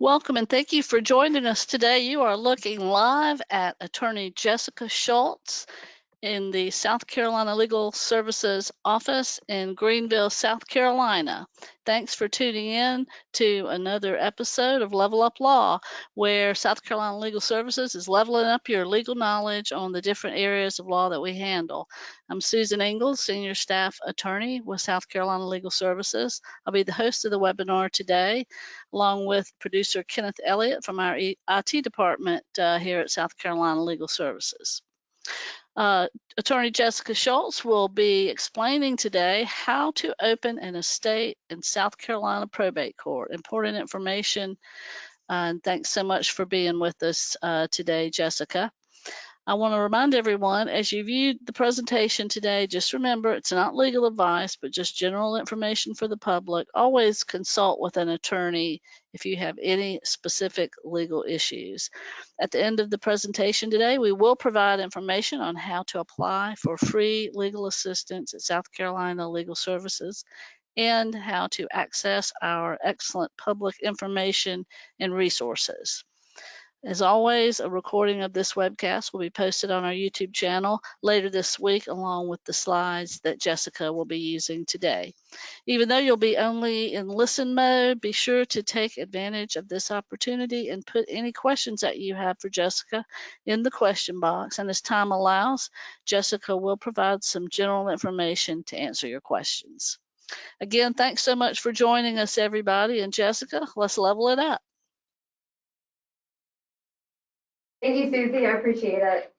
Welcome and thank you for joining us today. You are looking live at Attorney Jessica Shultz in the South Carolina Legal Services office in Greenville, South Carolina. Thanks for tuning in to another episode of Level Up Law, where South Carolina Legal Services is leveling up your legal knowledge on the different areas of law that we handle. I'm Susan Ingalls, Senior Staff Attorney with South Carolina Legal Services. I'll be the host of the webinar today, along with producer Kenneth Elliott from our IT department here at South Carolina Legal Services. Attorney Jessica Shultz will be explaining today how to open an estate in South Carolina Probate Court. Important information, and thanks so much for being with us today, Jessica. I want to remind everyone, as you view the presentation today, just remember it's not legal advice, but just general information for the public. Always consult with an attorney if you have any specific legal issues. At the end of the presentation today, we will provide information on how to apply for free legal assistance at South Carolina Legal Services and how to access our excellent public information and resources. As always, a recording of this webcast will be posted on our YouTube channel later this week, along with the slides that Jessica will be using today. Even though you'll be only in listen mode, be sure to take advantage of this opportunity and put any questions that you have for Jessica in the question box. And as time allows, Jessica will provide some general information to answer your questions. Again, thanks so much for joining us, everybody. And Jessica, let's level it up. Thank you, Susie. I appreciate it.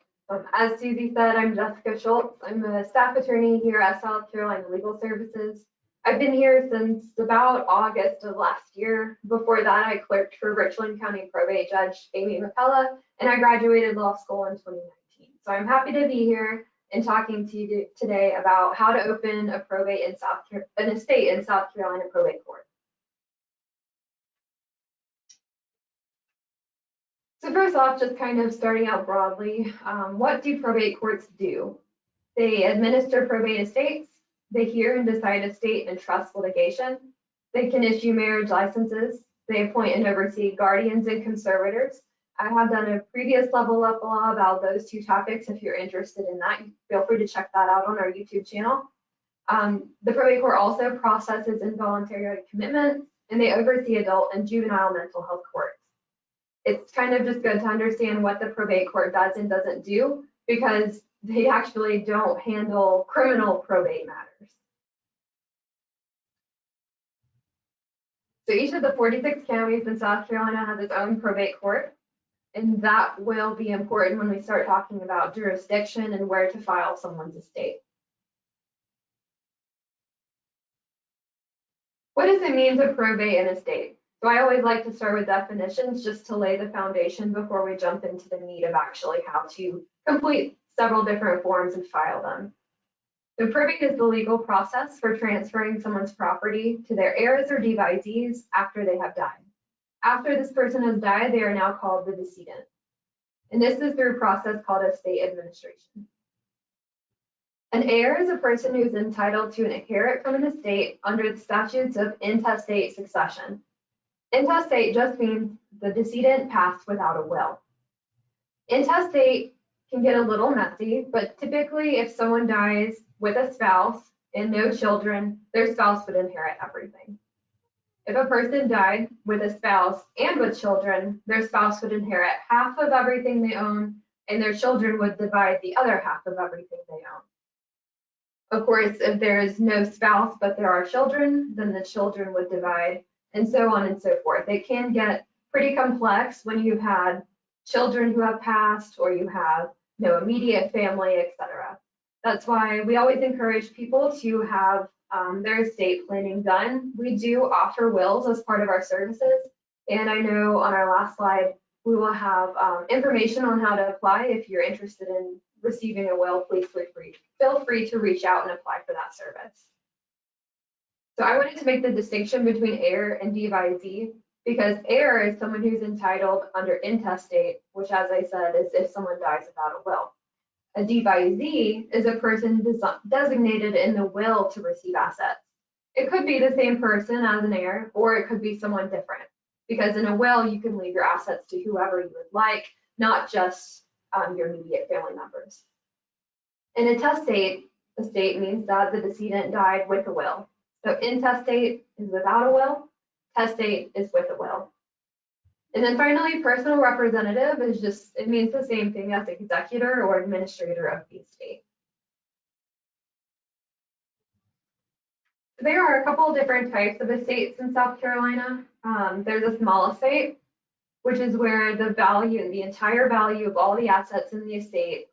As Susie said, I'm Jessica Shultz. I'm a staff attorney here at South Carolina Legal Services. I've been here since about August of last year. Before that, I clerked for Richland County Probate Judge Amy McCullough, and I graduated law school in 2019. So I'm happy to be here and talking to you today about how to open a probate in an estate in South Carolina Probate Court. So first off, just kind of starting out broadly, what do probate courts do? They administer probate estates, they hear and decide estate and trust litigation, they can issue marriage licenses, they appoint and oversee guardians and conservators. I have done a previous Level Up Law about those two topics. If you're interested in that, feel free to check that out on our YouTube channel. The probate court also processes involuntary commitments, and they oversee adult and juvenile mental health courts. It's kind of just good to understand what the probate court does and doesn't do, because they actually don't handle criminal probate matters. So each of the 46 counties in South Carolina has its own probate court, and that will be important when we start talking about jurisdiction and where to file someone's estate. What does it mean to probate an estate? So I always like to start with definitions just to lay the foundation before we jump into the meat of actually how to complete several different forms and file them. So probate is the legal process for transferring someone's property to their heirs or devisees after they have died. After this person has died, they are now called the decedent. And this is through a process called estate administration. An heir is a person who is entitled to inherit from an estate under the statutes of intestate succession. Intestate just means the decedent passed without a will. Intestate can get a little messy, but typically if someone dies with a spouse and no children, their spouse would inherit everything. If a person died with a spouse and with children, their spouse would inherit half of everything they own, and their children would divide the other half of everything they own. Of course, if there is no spouse but there are children, then the children would divide, and so on and so forth. It can get pretty complex when you've had children who have passed or you have no immediate family, etc. That's why we always encourage people to have their estate planning done. We do offer wills as part of our services, and I know on our last slide we will have information on how to apply. If you're interested in receiving a will, please feel free to reach out and apply for that service. So I wanted to make the distinction between heir and devisee, because heir is someone who's entitled under intestate, which, as I said, is if someone dies without a will. A devisee is a person designated in the will to receive assets. It could be the same person as an heir, or it could be someone different. because in a will, you can leave your assets to whoever you would like, not just your immediate family members. In a testate, estate means that the decedent died with a will. So intestate is without a will, testate is with a will. And then finally, personal representative is just, it means the same thing as executor or administrator of the estate. There are a couple of different types of estates in South Carolina. There's a small estate, which is where the value, the entire value of all the assets in the estate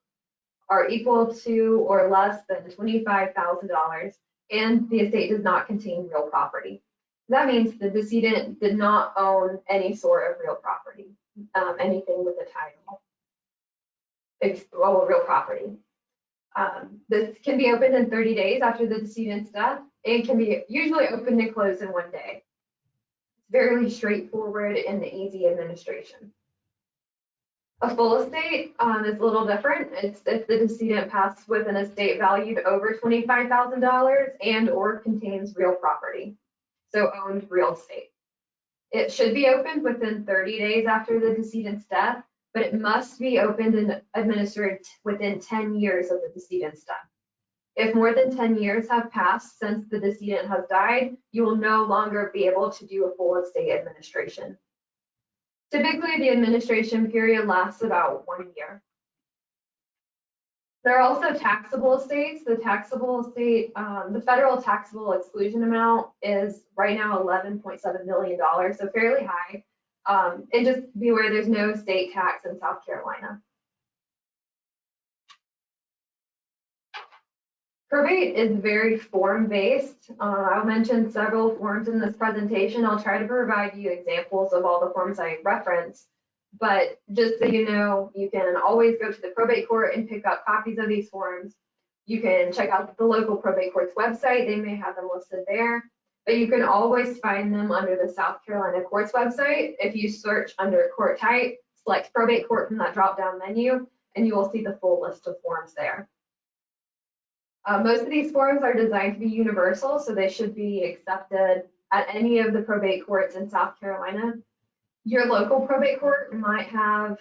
are equal to or less than $25,000, and the estate does not contain real property. That means the decedent did not own any sort of real property, anything with a title, real property. This can be opened in 30 days after the decedent's death. It can be usually opened and closed in one day. It's very straightforward and easy administration. A full estate is a little different. It's if the decedent passed with an estate valued over $25,000 and or contains real property, so owned real estate. It should be opened within 30 days after the decedent's death, but it must be opened and administered within 10 years of the decedent's death. If more than 10 years have passed since the decedent has died, you will no longer be able to do a full estate administration. Typically, the administration period lasts about 1 year. There are also taxable estates. The taxable estate, the federal taxable exclusion amount is right now $11.7 million, so fairly high. And just beware, there's no state tax in South Carolina. Probate is very form-based. I'll mention several forms in this presentation. I'll try to provide you examples of all the forms I reference, but just so you know, you can always go to the probate court and pick up copies of these forms. You can check out the local probate court's website. They may have them listed there, but you can always find them under the South Carolina court's website. If you search under court type, select probate court from that drop-down menu, and you will see the full list of forms there. Most of these forms are designed to be universal, so they should be accepted at any of the probate courts in South Carolina. Your local probate court might have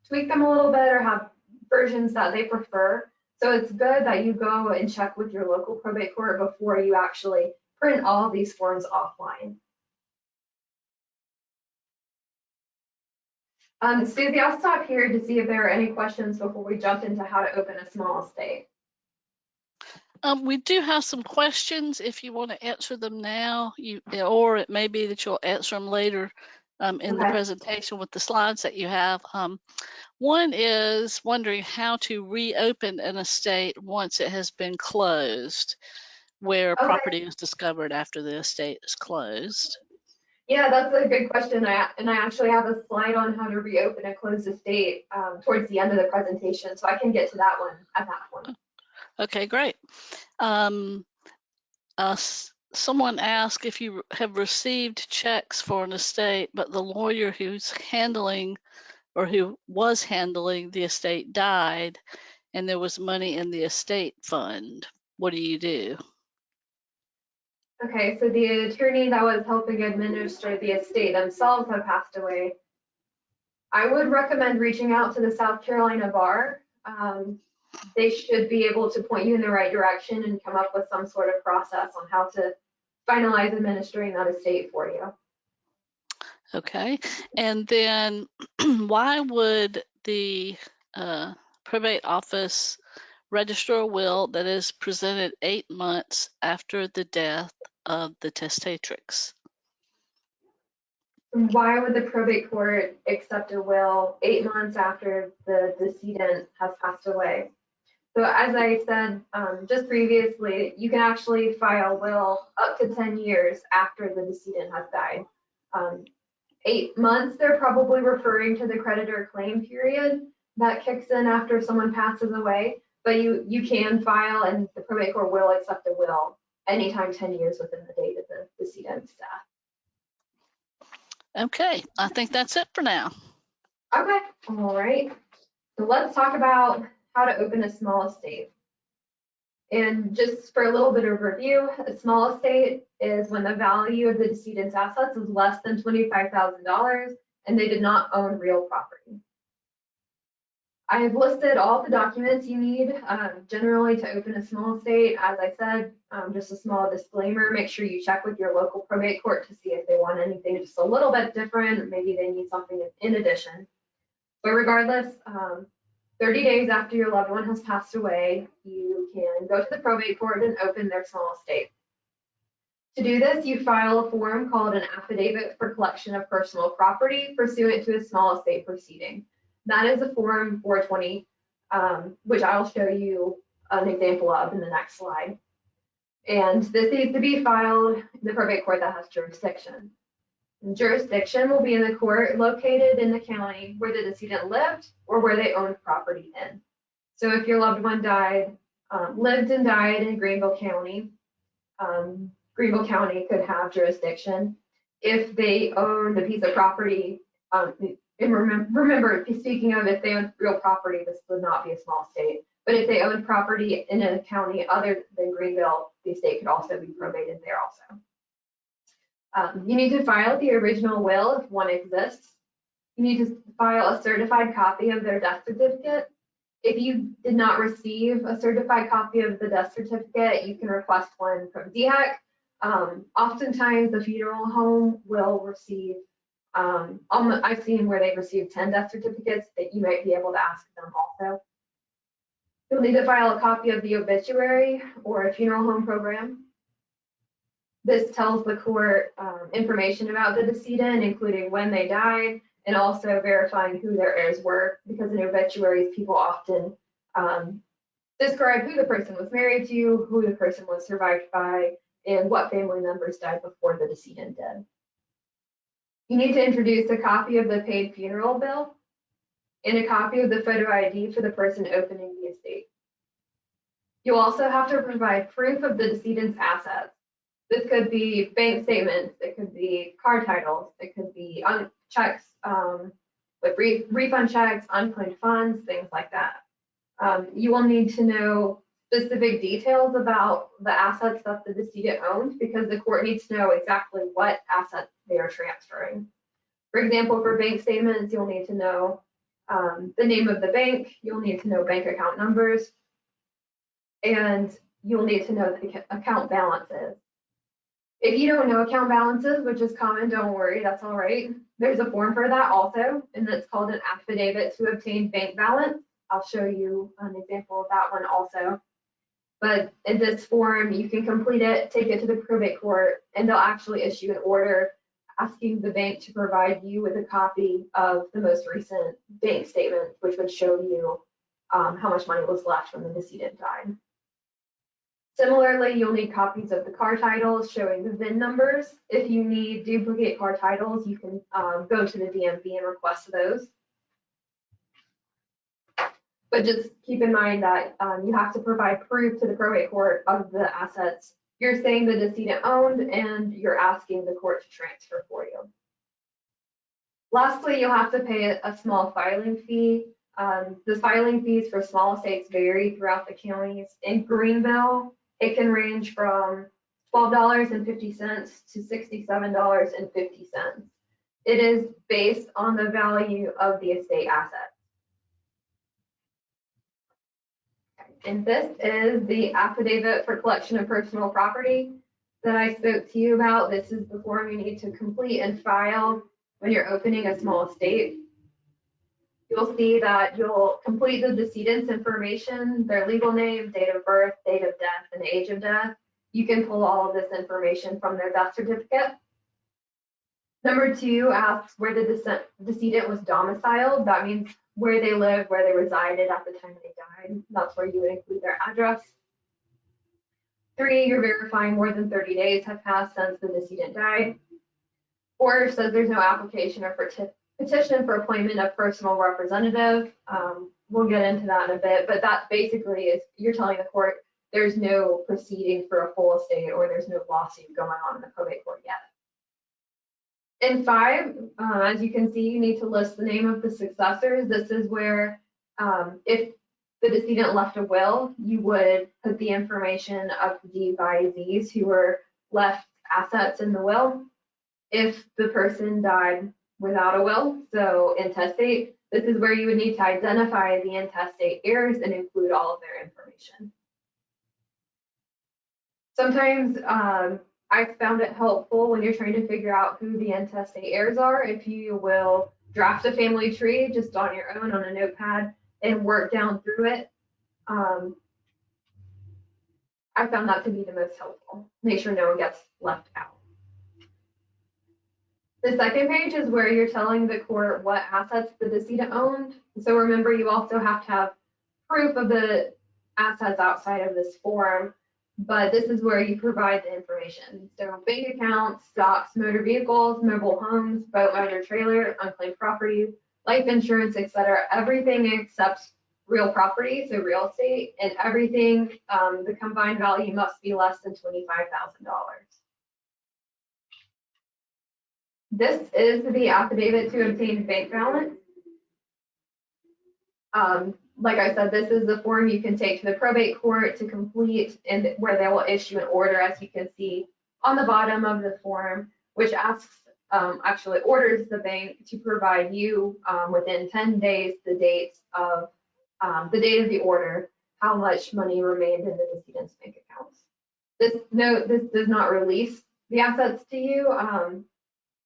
tweaked them a little bit or have versions that they prefer. So it's good that you go and check with your local probate court before you actually print all of these forms offline. Susie, I'll stop here to see if there are any questions before we jump into how to open a small estate. We do have some questions. If you want to answer them now, or it may be that you'll answer them later in the presentation with the slides that you have. One is wondering how to reopen an estate once it has been closed, where property is discovered after the estate is closed. Yeah, that's a good question. And I actually have a slide on how to reopen a closed estate towards the end of the presentation, so I can get to that one at that point. Okay, great. Someone asked if you have received checks for an estate, but the lawyer who's handling or who was handling the estate died and there was money in the estate fund. What do you do? Okay, so the attorney that was helping administer the estate themselves have passed away. I would recommend reaching out to the South Carolina Bar. They should be able to point you in the right direction and come up with some sort of process on how to finalize administering that estate for you. Okay, and then why would the probate office register a will that is presented 8 months after the death of the testatrix? Why would the probate court accept a will 8 months after the decedent has passed away? So as I said just previously, you can actually file a will up to 10 years after the decedent has died. 8 months, they're probably referring to the creditor claim period that kicks in after someone passes away, but you can file and the probate court will accept a will anytime 10 years within the date of the decedent's death. Okay, I think that's it for now. Okay, all right. So let's talk about how to open a small estate. And just for a little bit of review, a small estate is when the value of the decedent's assets is less than $25,000 and they did not own real property. I have listed all the documents you need generally to open a small estate. As I said, just a small disclaimer, make sure you check with your local probate court to see if they want anything just a little bit different, or maybe they need something in addition. But regardless, 30 days after your loved one has passed away, you can go to the probate court and open their small estate. To do this, you file a form called an affidavit for collection of personal property pursuant to a small estate proceeding. That is a form 420, which I'll show you an example of in the next slide. And this needs to be filed in the probate court that has jurisdiction. And jurisdiction will be in the court located in the county where the decedent lived or where they owned property in. So if your loved one died, lived and died in Greenville County, Greenville County could have jurisdiction. If they owned a piece of property, and remember, speaking of if they owned real property, this would not be a small state. But if they owned property in a county other than Greenville, the estate could also be probated there also. You need to file the original will if one exists. You need to file a certified copy of their death certificate. If you did not receive a certified copy of the death certificate, you can request one from DHEC. Oftentimes, the funeral home will receive, I've seen where they've received 10 death certificates that you might be able to ask them also. You'll need to file a copy of the obituary or a funeral home program. This tells the court information about the decedent, including when they died, and also verifying who their heirs were, because in obituaries, people often describe who the person was married to, who the person was survived by, and what family members died before the decedent did. You need to introduce a copy of the paid funeral bill and a copy of the photo ID for the person opening the estate. You'll also have to provide proof of the decedent's assets. This could be bank statements, it could be car titles, it could be checks, like refund checks, unclaimed funds, things like that. You will need to know specific details about the assets that the decedent owned, because the court needs to know exactly what assets they are transferring. For example, for bank statements, you'll need to know the name of the bank, you'll need to know bank account numbers, and you'll need to know the account balances. If you don't know account balances, which is common, don't worry, that's all right. There's a form for that also, and that's called an affidavit to obtain bank balance. I'll show you an example of that one also. But in this form, you can complete it, take it to the probate court, and they'll actually issue an order asking the bank to provide you with a copy of the most recent bank statement, which would show you how much money was left when the decedent died. Similarly, you'll need copies of the car titles showing the VIN numbers. If you need duplicate car titles, you can go to the DMV and request those. But just keep in mind that you have to provide proof to the probate court of the assets you're saying the decedent owned and you're asking the court to transfer for you. Lastly, you'll have to pay a small filing fee. The filing fees for small estates vary throughout the counties. In Greenville, it can range from $12.50 to $67.50. It is based on the value of the estate asset. And this is the affidavit for collection of personal property that I spoke to you about. This is the form you need to complete and file when you're opening a small estate. You'll see that you'll complete the decedent's information, their legal name, date of birth, date of death, and age of death. You can pull all of this information from their death certificate. Number 2 asks where the decedent was domiciled. That means where they lived, where they resided at the time they died. That's where you would include their address. 3, you're verifying more than 30 days have passed since the decedent died. 4 says there's no application or petition for appointment of personal representative. We'll get into that in a bit, but that basically is you're telling the court there's no proceeding for a full estate or there's no lawsuit going on in the probate court yet. In 5, as you can see, you need to list the name of the successors. This is where if the decedent left a will, you would put the information of the devisees who were left assets in the will. If the person died without a will, so intestate, this is where you would need to identify the intestate heirs and include all of their information. Sometimes I've found it helpful when you're trying to figure out who the intestate heirs are, if you will draft a family tree just on your own on a notepad and work down through it. I found that to be the most helpful. Make sure no one gets left out. The second page is where you're telling the court what assets the decedent owned. So remember, you also have to have proof of the assets outside of this form, but this is where you provide the information. So bank accounts, stocks, motor vehicles, mobile homes, boat, motor trailer, unclaimed property, life insurance, etc. Everything except real property, so real estate, and everything, the combined value must be less than $25,000. This is the affidavit to obtain bank balance. Like I said, this is the form you can take to the probate court to complete, and where they will issue an order, as you can see on the bottom of the form, which asks, actually orders the bank to provide you within 10 days the date of the order, how much money remained in the decedent's bank accounts. This does not release the assets to you.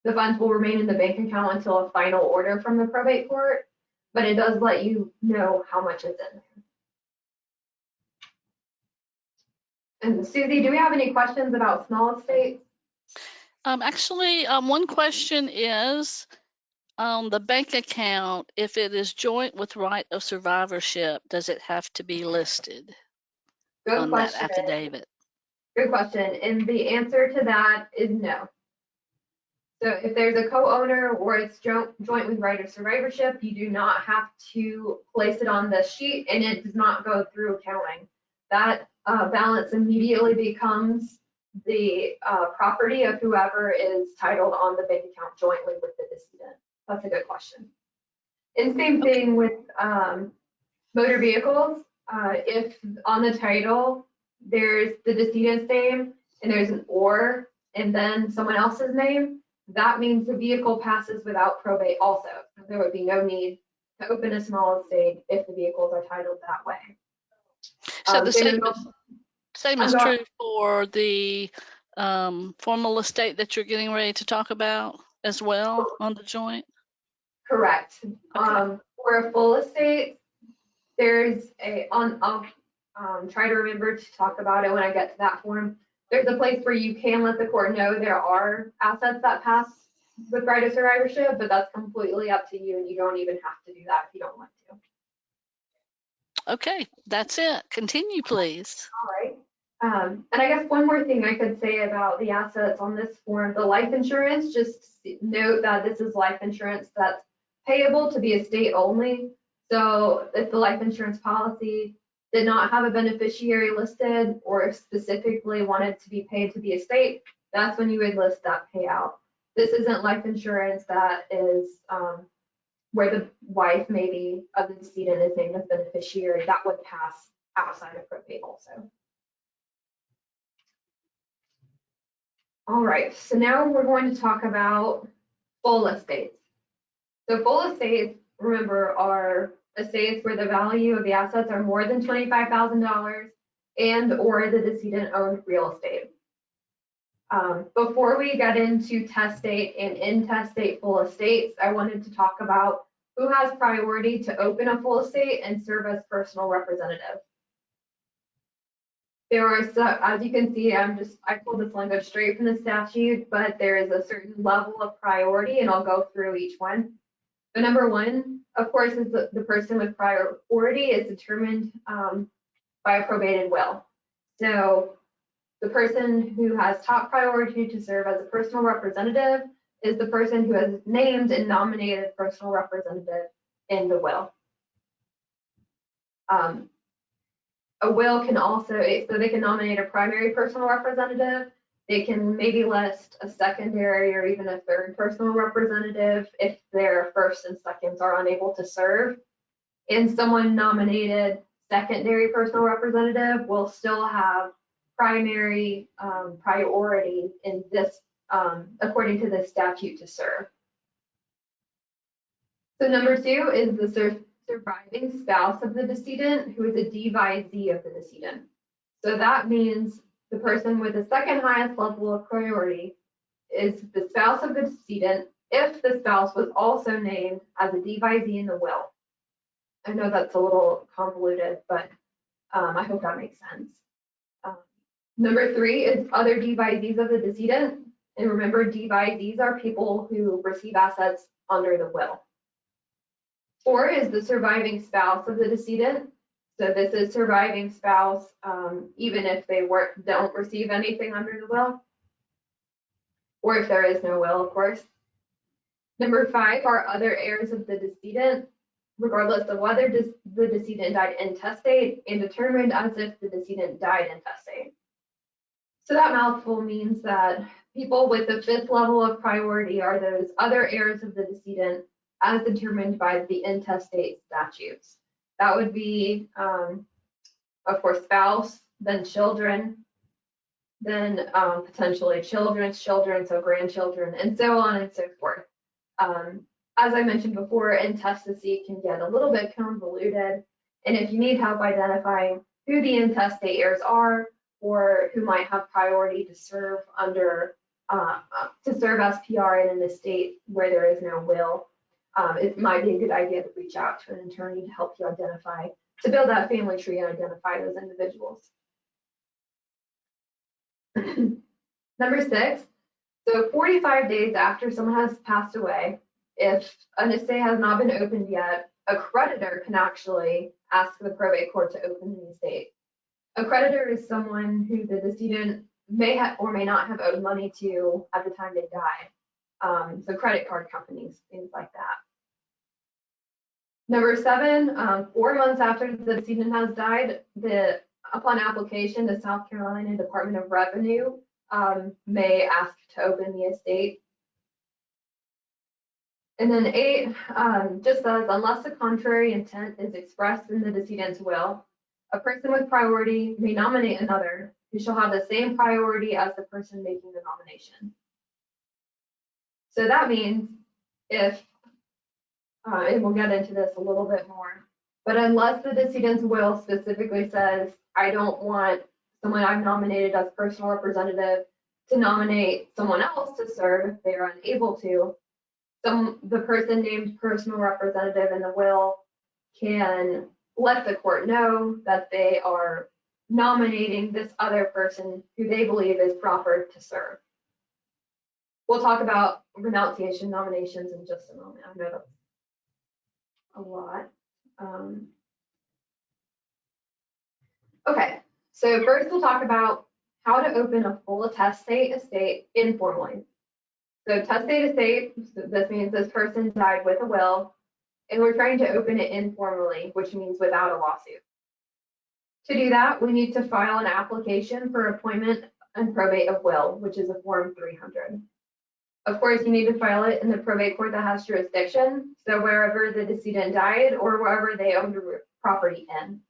The funds will remain in the bank account until a final order from the probate court, but it does let you know how much is in there. And Susie, do we have any questions about small estates? Actually, one question is, on the bank account, if it is joint with right of survivorship, does it have to be listed on that affidavit? Good question. And the answer to that is no. So if there's a co-owner or it's joint with right of survivorship, you do not have to place it on the sheet, and it does not go through accounting. That balance immediately becomes the property of whoever is titled on the bank account jointly with the decedent. That's a good question. And same thing with motor vehicles. If on the title there's the decedent's name and there's an or and then someone else's name, that means the vehicle passes without probate also. There would be no need to open a small estate if the vehicles are titled that way. So the same is true for the formal estate that you're getting ready to talk about as well on the joint? Correct. Okay. For a full estate, there's I'll try to remember to talk about it when I get to that form. There's a place where you can let the court know there are assets that pass with right of survivorship, but that's completely up to you, and you don't even have to do that if you don't want to. Okay, that's it. Continue, please. All right. And I guess one more thing I could say about the assets on this form, the life insurance, just note that this is life insurance that's payable to the estate only. So if the life insurance policy did not have a beneficiary listed or specifically wanted to be paid to the estate, that's when you would list that payout. This isn't life insurance that is where the wife maybe of the decedent is named as beneficiary. That would pass outside of probate also. All right, so now we're going to talk about full estates. So full estates, remember, are estates where the value of the assets are more than $25,000 and or the decedent owned real estate. Before we get into testate and intestate full estates, I wanted to talk about who has priority to open a full estate and serve as personal representative. There are, as you can see, I pulled this language straight from the statute, but there is a certain level of priority, and I'll go through each one. But number one, of course, is the person with priority is determined by a probated will. So the person who has top priority to serve as a personal representative is the person who has named and nominated personal representative in the will. A will can also, so they can nominate a primary personal representative. They can maybe list a secondary or even a third personal representative if their first and seconds are unable to serve. And someone nominated secondary personal representative will still have primary priority in this, according to the statute, to serve. So number 2 is the surviving spouse of the decedent, who is a devisee of the decedent. So that means the person with the second highest level of priority is the spouse of the decedent if the spouse was also named as a devisee in the will. I know that's a little convoluted, but I hope that makes sense. Number 3 is other devisees of the decedent. And remember, devisees are people who receive assets under the will. 4 is the surviving spouse of the decedent. So this is surviving spouse, even if they don't receive anything under the will, or if there is no will, of course. Number 5 are other heirs of the decedent, regardless of whether the decedent died intestate and determined as if the decedent died intestate. So that mouthful means that people with the 5th level of priority are those other heirs of the decedent as determined by the intestate statutes. That would be, of course, spouse, then children, then potentially children's children, so grandchildren, and so on and so forth. As I mentioned before, intestacy can get a little bit convoluted, and if you need help identifying who the intestate heirs are or who might have priority to serve under SPR in an estate where there is no will, it might be a good idea to reach out to an attorney to help you identify, to build that family tree and identify those individuals. Number 6, so 45 days after someone has passed away, if an estate has not been opened yet, a creditor can actually ask the probate court to open the estate. A creditor is someone who the decedent may have or may not have owed money to at the time they died. So credit card companies, things like that. Number 7, 4 months after the decedent has died, upon application, the South Carolina Department of Revenue may ask to open the estate. And then 8 just says, unless the contrary intent is expressed in the decedent's will, a person with priority may nominate another who shall have the same priority as the person making the nomination. So that means if, and we'll get into this a little bit more, but unless the decedent's will specifically says, I don't want someone I've nominated as personal representative to nominate someone else to serve if they are unable to, the person named personal representative in the will can let the court know that they are nominating this other person who they believe is proper to serve. We'll talk about renunciation nominations in just a moment. I know that's a lot. Okay, so first we'll talk about how to open a full testate estate informally. So testate estate, this means this person died with a will, and we're trying to open it informally, which means without a lawsuit. To do that, we need to file an application for appointment and probate of will, which is a Form 300. Of course, you need to file it in the probate court that has jurisdiction, so wherever the decedent died or wherever they owned the property in.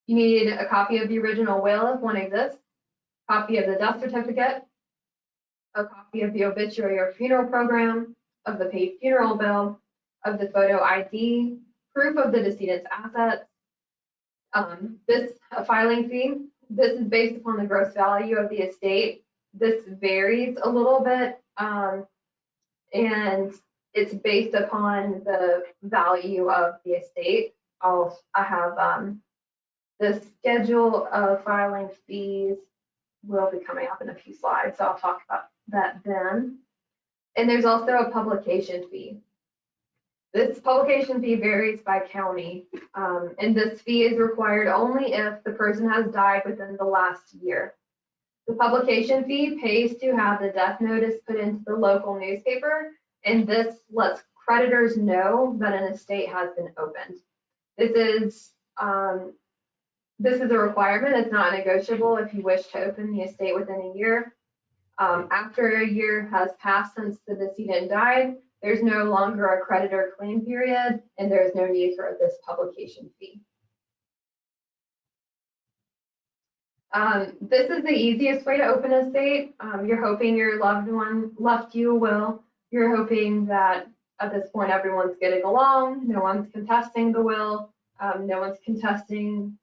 You need a copy of the original will if one exists, a copy of the death certificate, a copy of the obituary or funeral program, of the paid funeral bill, of the photo ID, proof of the decedent's assets. This filing fee, this is based upon the gross value of the estate. This varies a little bit, and it's based upon the value of the estate. I have the schedule of filing fees will be coming up in a few slides, so I'll talk about that then. And there's also a publication fee. This publication fee varies by county, and this fee is required only if the person has died within the last year. The publication fee pays to have the death notice put into the local newspaper, and this lets creditors know that an estate has been opened. This is a requirement. It's not negotiable if you wish to open the estate within a year. After a year has passed since the decedent died, there's no longer a creditor claim period, and there's no need for this publication fee. This is the easiest way to open a estate. You're hoping your loved one left you a will. You're hoping that at this point everyone's getting along, no one's contesting the will, no one's contesting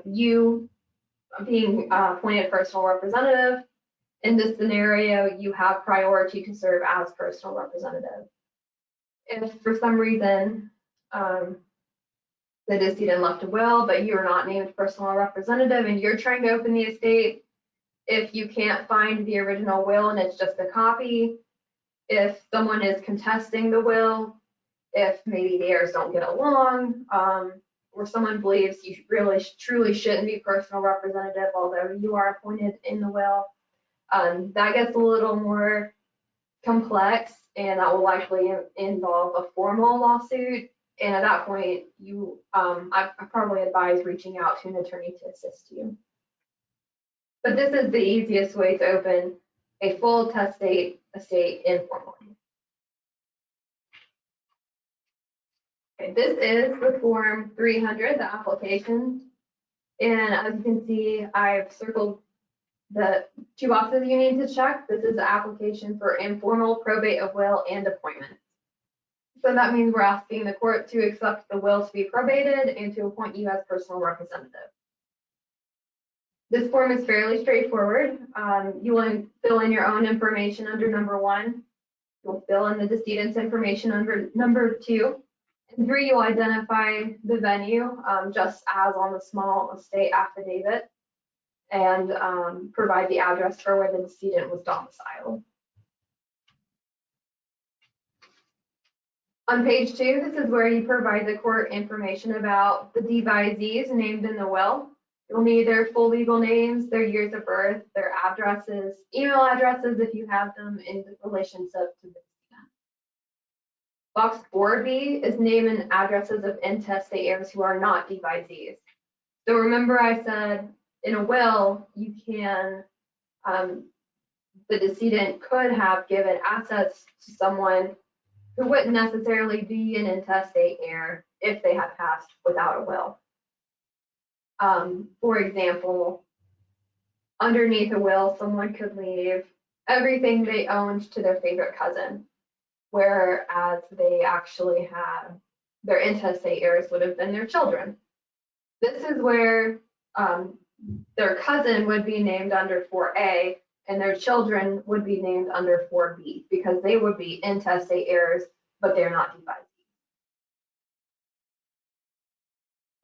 you being appointed personal representative. In this scenario, you have priority to serve as personal representative. If for some reason the decedent left a will, but you're not named personal representative and you're trying to open the estate, if you can't find the original will and it's just a copy, if someone is contesting the will, if maybe the heirs don't get along, or someone believes you really truly shouldn't be personal representative, although you are appointed in the will, that gets a little more complex, and that will likely involve a formal lawsuit. And at that point, I probably advise reaching out to an attorney to assist you. But this is the easiest way to open a full testate estate informally. Okay, this is the Form 300, the application. And as you can see, I've circled the 2 boxes you need to check. This is the application for informal probate of will and appointment. So that means we're asking the court to accept the will to be probated and to appoint you as personal representative. This form is fairly straightforward. You will fill in your own information under number 1. You'll fill in the decedent's information under number 2. And 3, you'll identify the venue, just as on the small estate affidavit, and provide the address for where the decedent was domiciled. On page 2, this is where you provide the court information about the devisees named in the will. You'll need their full legal names, their years of birth, their addresses, email addresses if you have them in relationship to the decedent. Box 4B is name and addresses of intestate heirs who are not devisees. So remember I said in a will, you can, the decedent could have given assets to someone who wouldn't necessarily be an intestate heir if they had passed without a will. For example, underneath a will, someone could leave everything they owned to their favorite cousin, whereas they actually had, their intestate heirs would have been their children. This is where their cousin would be named under 4A and their children would be named under 4B because they would be intestate heirs, but they're not devisees.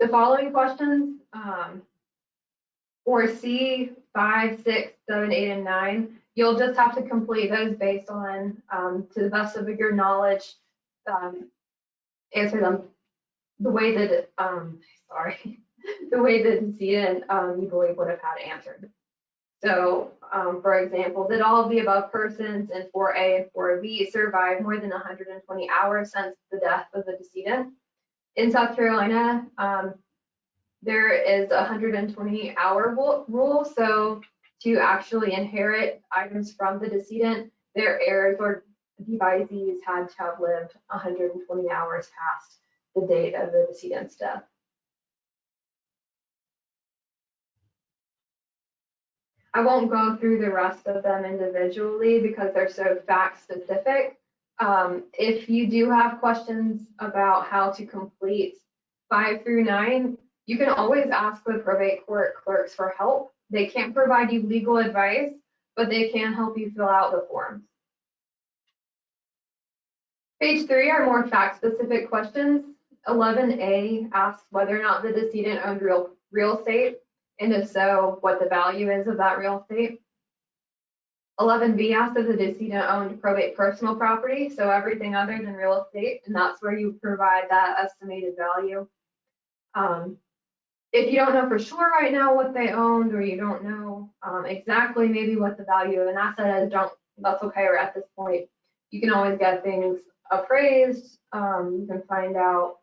The following questions, for C, 5, 6, 7, 8, and 9, you'll just have to complete those based on, to the best of your knowledge, answer them the way that, the way the decedent you believe would have had answered. So, for example, did all of the above persons in 4A and 4B survive more than 120 hours since the death of the decedent? In South Carolina, there is a 120-hour rule. So to actually inherit items from the decedent, their heirs or devisees had to have lived 120 hours past the date of the decedent's death. I won't go through the rest of them individually because they're so fact specific. If you do have questions about how to complete 5 through 9, you can always ask the probate court clerks for help. They can't provide you legal advice, but they can help you fill out the forms. Page 3 are more fact specific questions. 11A asks whether or not the decedent owned real estate, and if so, what the value is of that real estate. 11B asks if the decedent owned probate personal property, so everything other than real estate, and that's where you provide that estimated value. If you don't know for sure right now what they owned, or you don't know exactly maybe what the value of an asset is, that's okay, or at this point, you can always get things appraised. You can find out,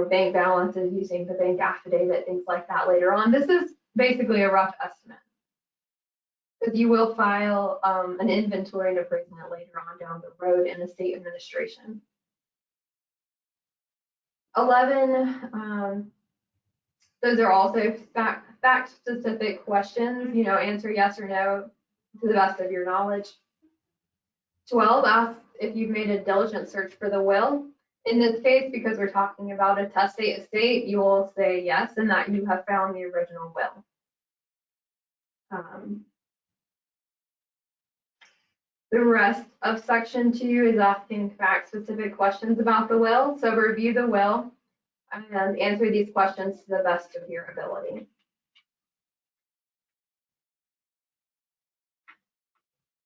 bank balances using the bank affidavit, things like that later on. This is basically a rough estimate, because you will file an inventory and appraisal later on down the road in the state administration. 11, those are also fact-specific questions, you know, answer yes or no to the best of your knowledge. 12, ask if you've made a diligent search for the will. In this case, because we're talking about a testate estate, you will say yes, and that you have found the original will. The rest of section 2 is asking fact-specific questions about the will. So review the will and answer these questions to the best of your ability.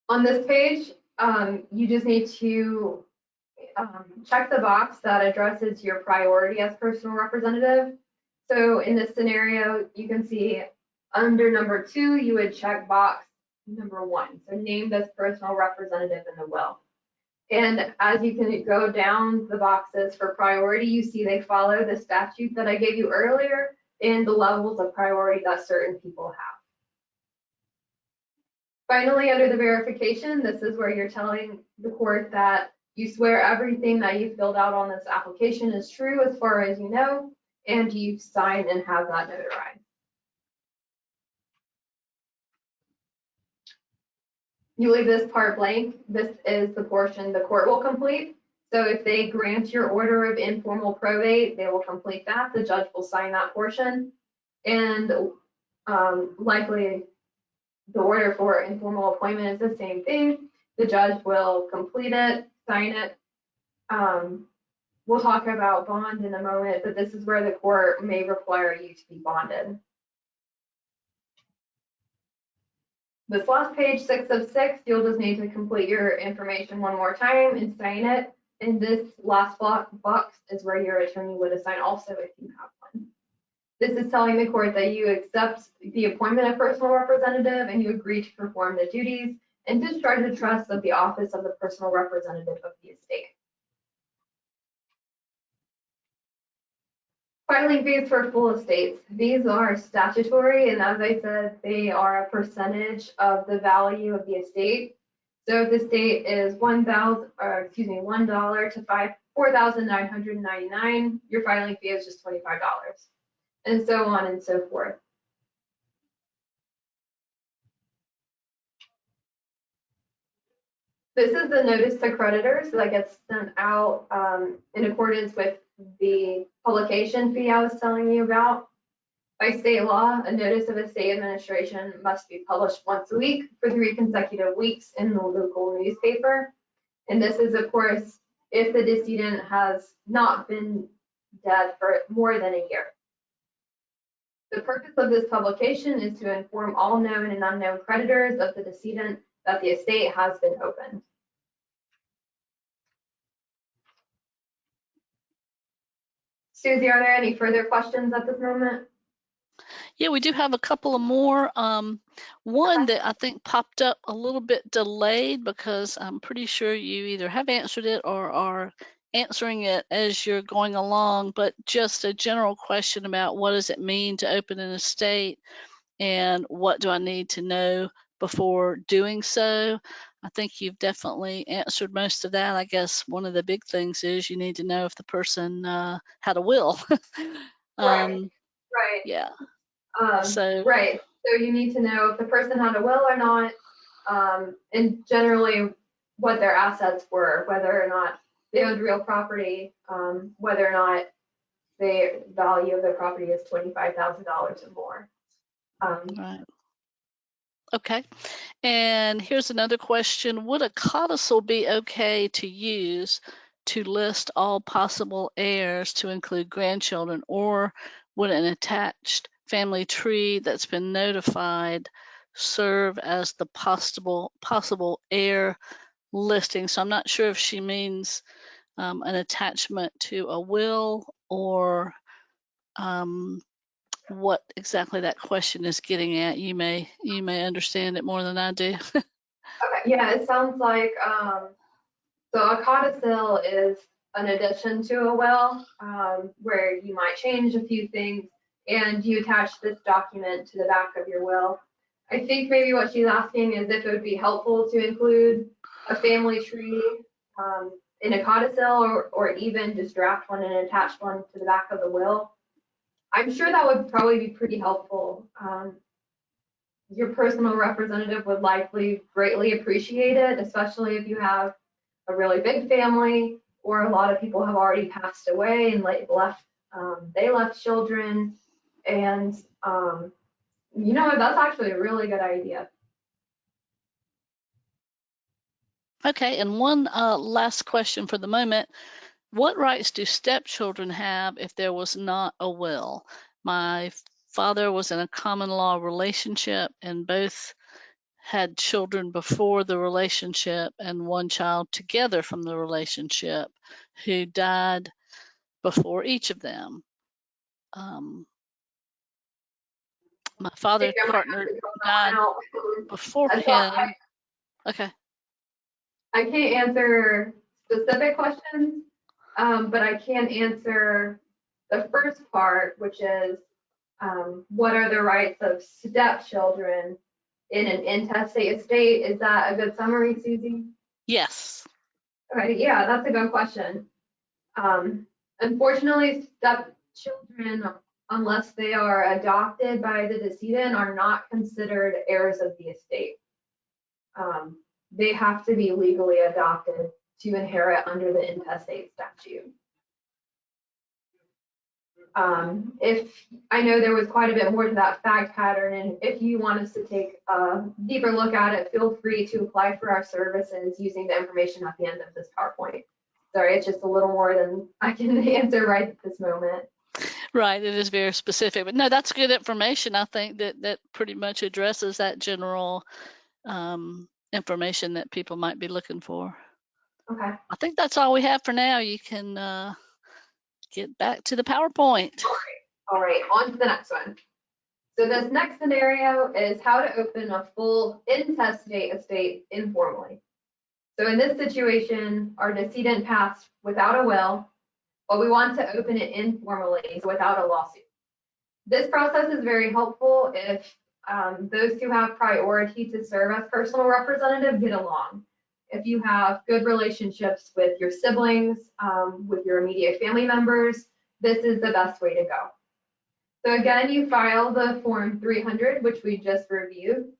On this page, you just need to check the box that addresses your priority as personal representative. So in this scenario, you can see under number 2, you would check box number 1, so named as personal representative in the will. And as you can go down the boxes for priority, you see they follow the statute that I gave you earlier and the levels of priority that certain people have. Finally, under the verification, this is where you're telling the court that you swear everything that you filled out on this application is true as far as you know, and you sign and have that notarized. You leave this part blank. This is the portion the court will complete. So if they grant your order of informal probate, they will complete that. The judge will sign that portion. And likely the order for informal appointment is the same thing. The judge will complete it, sign it. We'll talk about bond in a moment, but this is where the court may require you to be bonded. This last page, 6 of 6, you'll just need to complete your information one more time and sign it. And this last box is where your attorney would assign also if you have one. This is telling the court that you accept the appointment of personal representative and you agree to perform the duties and discharge the trust of the office of the personal representative of the estate. Filing fees for full estates. These are statutory, and as I said, they are a percentage of the value of the estate. So if the estate is $1 to $4,999, your filing fee is just $25, and so on and so forth. This is the notice to creditors that gets sent out in accordance with the publication fee I was telling you about. By state law, a notice of estate administration must be published once a week for 3 consecutive weeks in the local newspaper. And this is, of course, if the decedent has not been dead for more than a year. The purpose of this publication is to inform all known and unknown creditors of the decedent that the estate has been opened. Susie, are there any further questions at this moment? Yeah, we do have a couple of more. One that I think popped up a little bit delayed because I'm pretty sure you either have answered it or are answering it as you're going along, but just a general question about what does it mean to open an estate and what do I need to know before doing so? I think you've definitely answered most of that. I guess one of the big things is you need to know if the person had a will. Right. Yeah. Right. So you need to know if the person had a will or not, and generally what their assets were, whether or not they owned real property, whether or not the value of their property is $25,000 or more. Right. Okay. And here's another question. Would a codicil be okay to use to list all possible heirs to include grandchildren, or would an attached family tree that's been notified serve as the possible heir listing? So I'm not sure if she means an attachment to a will or what exactly that question is getting at. You may understand it more than I do. Okay, yeah, it sounds like so a codicil is an addition to a will where you might change a few things and you attach this document to the back of your will. I think maybe what she's asking is if it would be helpful to include a family tree in a codicil or even just draft one and attach one to the back of the will. I'm sure that would probably be pretty helpful. Your personal representative would likely greatly appreciate it, especially if you have a really big family or a lot of people have already passed away and they left children. And you know, that's actually a really good idea. Okay, and one last question for the moment. What rights do stepchildren have if there was not a will? My father was in a common law relationship and both had children before the relationship and one child together from the relationship who died before each of them. My father's partner died before him. Okay. I can't answer specific questions, but I can answer the first part, which is what are the rights of stepchildren in an intestate estate? Is that a good summary, Susie? Yes. Okay, yeah, that's a good question. Unfortunately, stepchildren, unless they are adopted by the decedent, are not considered heirs of the estate. They have to be legally adopted to inherit under the intestate statute. If I know there was quite a bit more to that fact pattern, and if you want us to take a deeper look at it, feel free to apply for our services using the information at the end of this PowerPoint. Sorry, it's just a little more than I can answer right at this moment. Right, it is very specific, but no, that's good information. I think that pretty much addresses that general information that people might be looking for. Okay. I think that's all we have for now. You can get back to the PowerPoint. All right, on to the next one. So this next scenario is how to open a full intestate estate informally. So in this situation, our decedent passed without a will, but we want to open it informally, so without a lawsuit. This process is very helpful if those who have priority to serve as personal representative get along. If you have good relationships with your siblings, with your immediate family members, this is the best way to go. So again, you file the Form 300, which we just reviewed.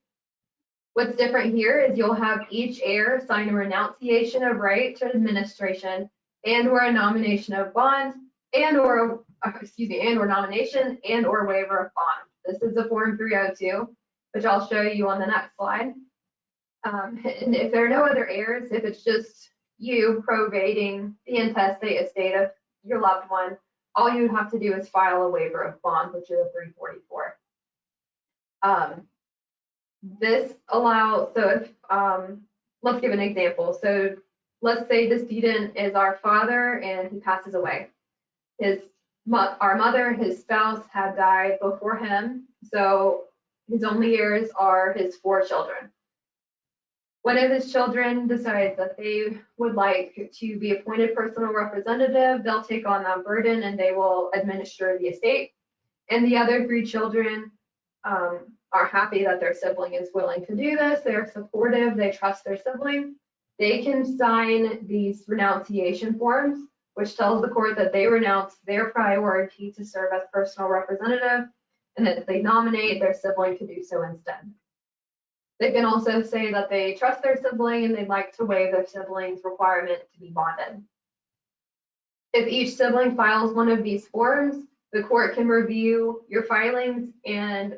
What's different here is you'll have each heir sign a renunciation of right to administration and or a nomination of bond and or nomination and or waiver of bond. This is the Form 302, which I'll show you on the next slide. And if there are no other heirs, if it's just you probating the intestate estate of your loved one, all you would have to do is file a waiver of bond, which is a 344. This allows, so if, let's give an example. So let's say the decedent is our father and he passes away. Our mother, his spouse, had died before him, so his only heirs are his 4 children. One of his children decides that they would like to be appointed personal representative. They'll take on that burden and they will administer the estate. And the other 3 children are happy that their sibling is willing to do this. They're supportive, they trust their sibling. They can sign these renunciation forms, which tells the court that they renounce their priority to serve as personal representative and that they nominate their sibling to do so instead. They can also say that they trust their sibling and they'd like to waive their sibling's requirement to be bonded. If each sibling files one of these forms, the court can review your filings and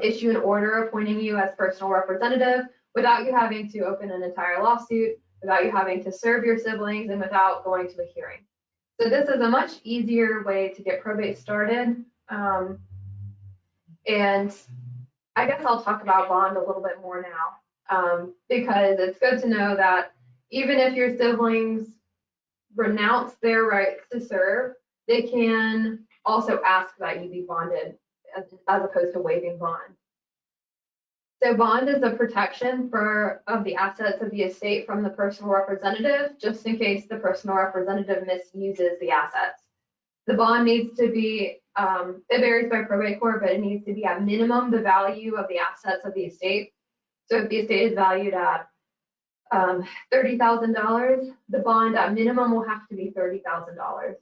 issue an order appointing you as personal representative without you having to open an entire lawsuit, without you having to serve your siblings, and without going to a hearing. So this is a much easier way to get probate started. And I guess I'll talk about bond a little bit more now, because it's good to know that even if your siblings renounce their rights to serve, they can also ask that you be bonded as opposed to waiving bond. So bond is a protection of the assets of the estate from the personal representative, just in case the personal representative misuses the assets. The bond needs to be, it varies by probate court, but it needs to be at minimum the value of the assets of the estate. So if the estate is valued at $30,000, the bond at minimum will have to be $30,000.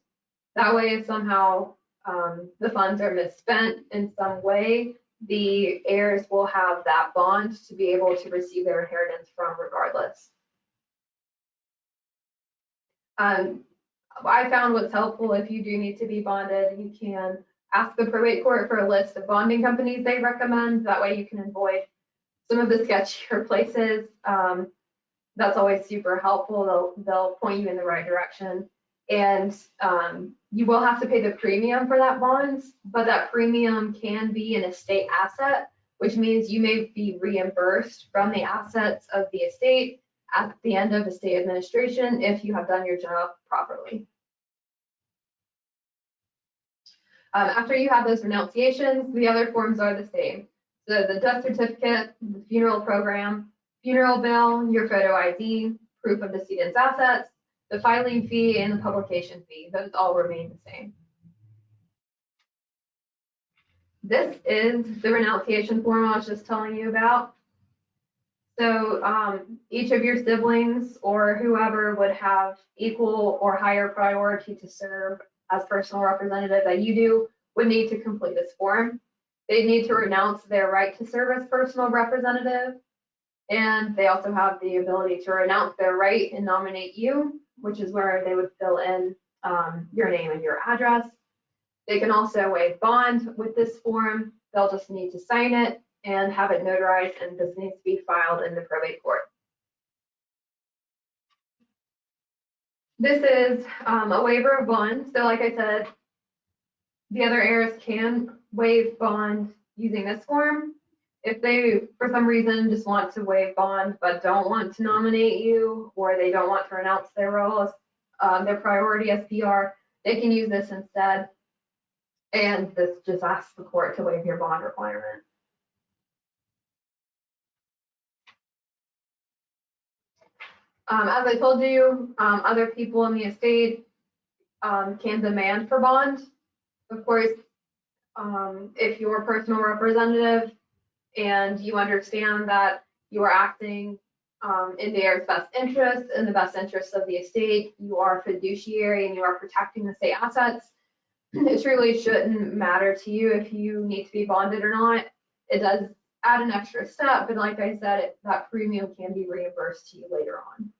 That way, if somehow the funds are misspent in some way, the heirs will have that bond to be able to receive their inheritance from regardless. I found what's helpful if you do need to be bonded, you can ask the probate court for a list of bonding companies they recommend. That way you can avoid some of the sketchier places. That's always super helpful. They'll point you in the right direction. And you will have to pay the premium for that bond, but that premium can be an estate asset, which means you may be reimbursed from the assets of the estate at the end of estate administration if you have done your job properly. After you have those renunciations, the other forms are the same. So the death certificate, the funeral program, funeral bill, your photo ID, proof of decedent's assets, the filing fee, and the publication fee. Those all remain the same. This is the renunciation form I was just telling you about. So each of your siblings or whoever would have equal or higher priority to serve as personal representative that you do would need to complete this form. They need to renounce their right to serve as personal representative, and they also have the ability to renounce their right and nominate you, which is where they would fill in your name and your address. They can also waive bond with this form. They'll just need to sign it and have it notarized, and this needs to be filed in the probate court. This is a waiver of bond. So like I said, the other heirs can waive bond using this form. If they, for some reason, just want to waive bond but don't want to nominate you, or they don't want to renounce their role as their priority as PR, they can use this instead. And this just asks the court to waive your bond requirement. As I told you, other people in the estate can demand for bond. Of course, if you're a personal representative and you understand that you are acting in the heir's best interest, in the best interest of the estate, you are a fiduciary and you are protecting the state assets, it really shouldn't matter to you if you need to be bonded or not. It does add an extra step, but like I said, that premium can be reimbursed to you later on.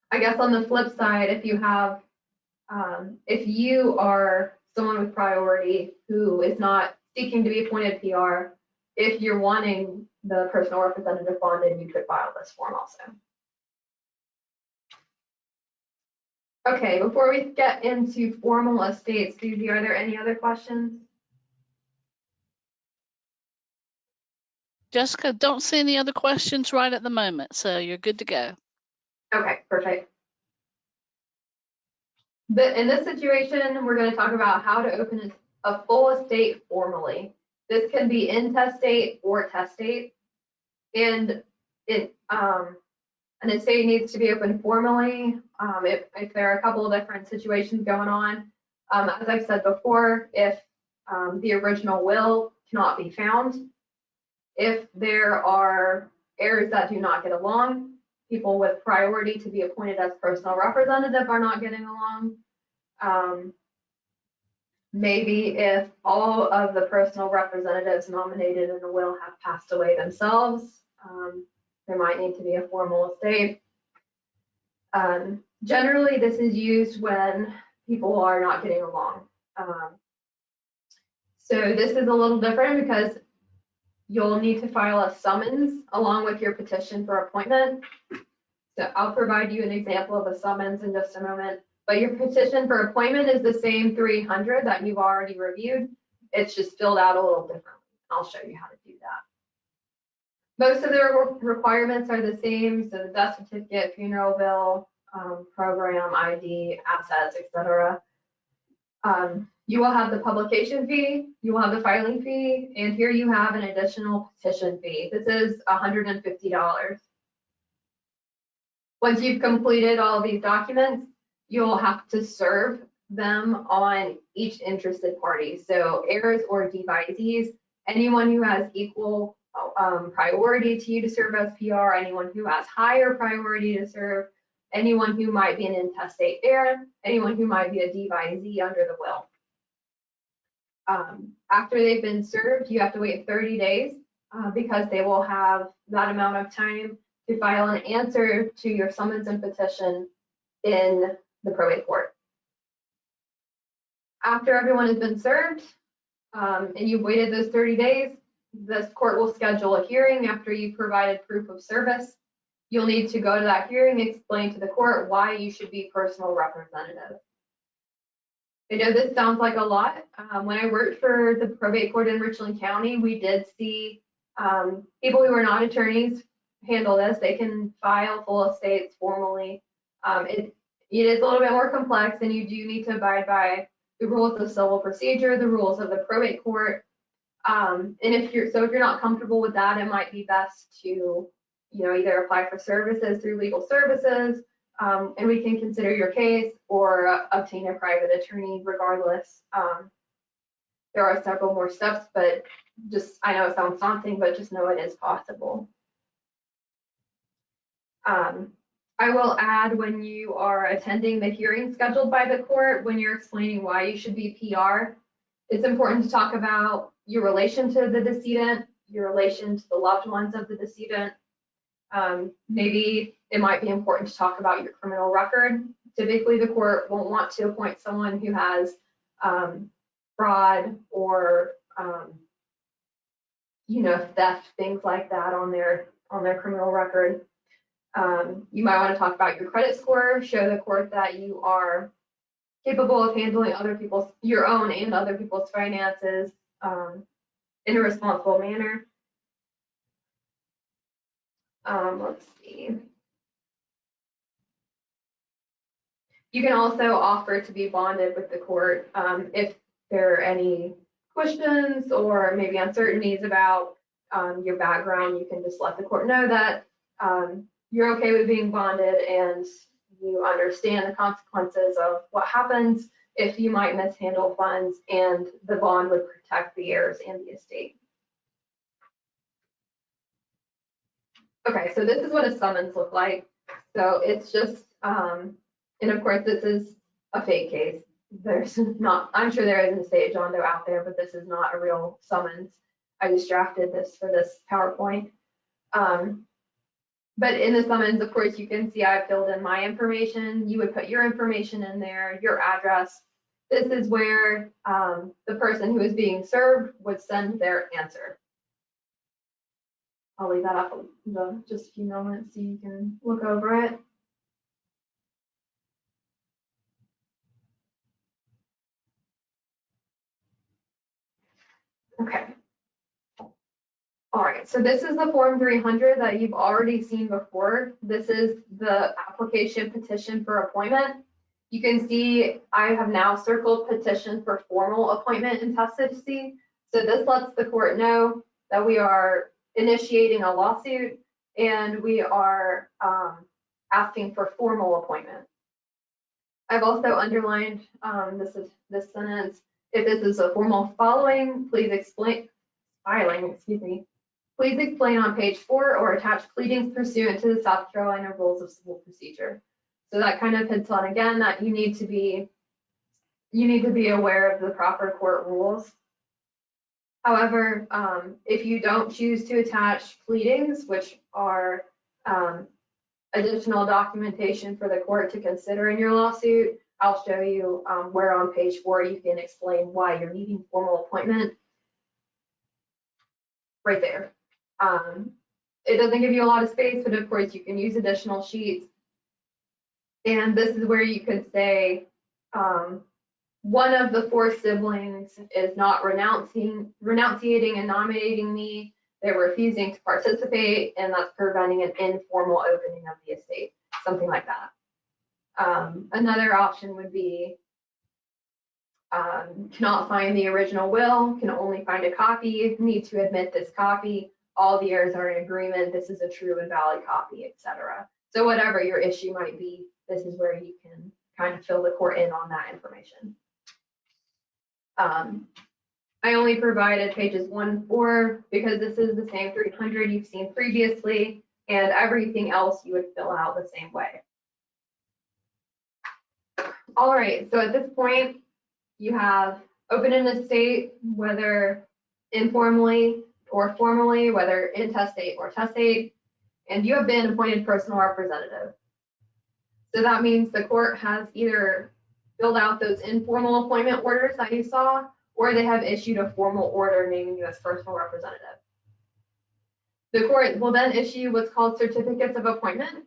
I guess on the flip side, if you have, if you are someone with priority who is not seeking to be appointed PR, if you're wanting the personal representative bonded, you could file this form also. Okay, before we get into formal estates, Susie, are there any other questions? Jessica, don't see any other questions right at the moment, so you're good to go. Okay, perfect. In this situation, we're going to talk about how to open a full estate formally. This can be intestate or testate, and an estate needs to be opened formally if there are a couple of different situations going on. As I've said before, if the original will cannot be found, if there are heirs that do not get along, people with priority to be appointed as personal representative are not getting along. Maybe if all of the personal representatives nominated in the will have passed away themselves, there might need to be a formal estate. Generally, this is used when people are not getting along. So this is a little different because you'll need to file a summons along with your petition for appointment. So I'll provide you an example of a summons in just a moment, but your petition for appointment is the same 300 that you've already reviewed. It's just filled out a little differently. I'll show you how to do that. Most of the requirements are the same, so the death certificate, funeral bill, program, ID, assets, etc. You will have the publication fee, you will have the filing fee, and here you have an additional petition fee. This is $150. Once you've completed all these documents, you'll have to serve them on each interested party. So heirs or devisees, anyone who has equal priority to you to serve as PR, anyone who has higher priority to serve, anyone who might be an intestate heir, anyone who might be a divisee under the will. After they've been served, you have to wait 30 days because they will have that amount of time to file an answer to your summons and petition in the probate court. After everyone has been served and you've waited those 30 days, this court will schedule a hearing after you've provided proof of service. You'll need to go to that hearing and explain to the court why you should be personal representative. I know this sounds like a lot. When I worked for the probate court in Richland County, we did see people who are not attorneys handle this. They can file full estates formally. It is a little bit more complex, and you do need to abide by the rules of civil procedure, the rules of the probate court. And if you're not comfortable with that, it might be best to, either apply for services through legal services, and we can consider your case, or obtain a private attorney regardless. There are several more steps, but I know it sounds daunting, but just know it is possible. I will add, when you are attending the hearing scheduled by the court, when you're explaining why you should be PR, it's important to talk about your relation to the decedent, your relation to the loved ones of the decedent. Maybe it might be important to talk about your criminal record. Typically, the court won't want to appoint someone who has fraud or theft, things like that on their criminal record. You might want to talk about your credit score, show the court that you are capable of handling your own and other people's finances in a responsible manner. Let's see. You can also offer to be bonded with the court if there are any questions or maybe uncertainties about your background. You can just let the court know that you're okay with being bonded and you understand the consequences of what happens if you might mishandle funds, and the bond would protect the heirs and the estate. Okay, so this is what a summons look like. So it's just, and of course this is a fake case. There's not, I'm sure there is an estate John Doe out there, but this is not a real summons. I just drafted this for this PowerPoint. But in the summons, of course, you can see I've filled in my information. You would put your information in there, your address. This is where the person who is being served would send their answer. I'll leave that up just a few moments so you can look over it. Okay. All right, so this is the Form 300 that you've already seen before. This is the application petition for appointment. You can see I have now circled petition for formal appointment in intestacy. So this lets the court know that we are initiating a lawsuit and we are asking for formal appointment. I've also underlined this sentence. If this is a formal filing, please explain on page 4 or attach pleadings pursuant to the South Carolina Rules of Civil Procedure. So that kind of hits on again that you need to be aware of the proper court rules. However, if you don't choose to attach pleadings, which are additional documentation for the court to consider in your lawsuit, I'll show you where on page 4 you can explain why you're needing formal appointment. Right there. It doesn't give you a lot of space, but of course you can use additional sheets. And this is where you could say one of the 4 siblings is not renunciating and nominating me. They're refusing to participate, and that's preventing an informal opening of the estate, something like that. Another option would be cannot find the original will, can only find a copy, need to admit this copy, all the heirs are in agreement, this is a true and valid copy, etc. So whatever your issue might be, this is where you can kind of fill the court in on that information. I only provided pages 1 and 4 because this is the same 300 you've seen previously, and everything else you would fill out the same way. All right, so at this point, you have opened an estate, whether informally or formally, whether intestate or testate, and you have been appointed personal representative. So that means the court has either filled out those informal appointment orders that you saw, or they have issued a formal order naming you as personal representative. The court will then issue what's called certificates of appointment,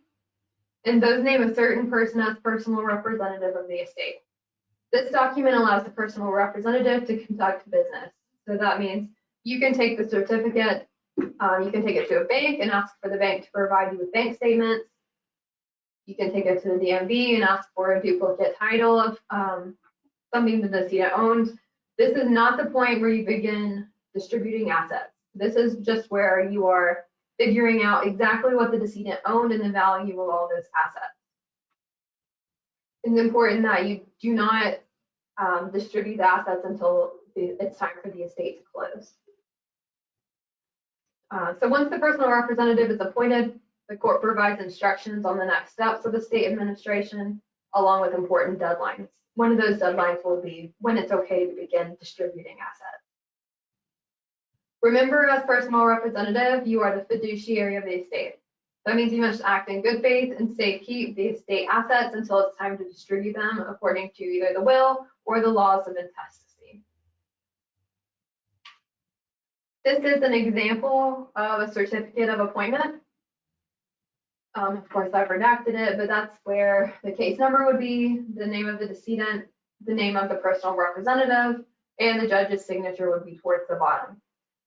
and those name a certain person as personal representative of the estate. This document allows the personal representative to conduct business. So that means you can take the certificate, you can take it to a bank and ask for the bank to provide you with bank statements. You can take it to the DMV and ask for a duplicate title of something the decedent owned. This is not the point where you begin distributing assets. This is just where you are figuring out exactly what the decedent owned and the value of all those assets. It's important that you do not distribute the assets until it's time for the estate to close. So once the personal representative is appointed, the court provides instructions on the next steps of estate administration, along with important deadlines. One of those deadlines will be when it's okay to begin distributing assets. Remember, as personal representative, you are the fiduciary of the estate. That means you must act in good faith and safekeep the estate assets until it's time to distribute them according to either the will or the laws of intestacy. This is an example of a certificate of appointment. Of course, I've redacted it, but that's where the case number would be, the name of the decedent, the name of the personal representative, and the judge's signature would be towards the bottom.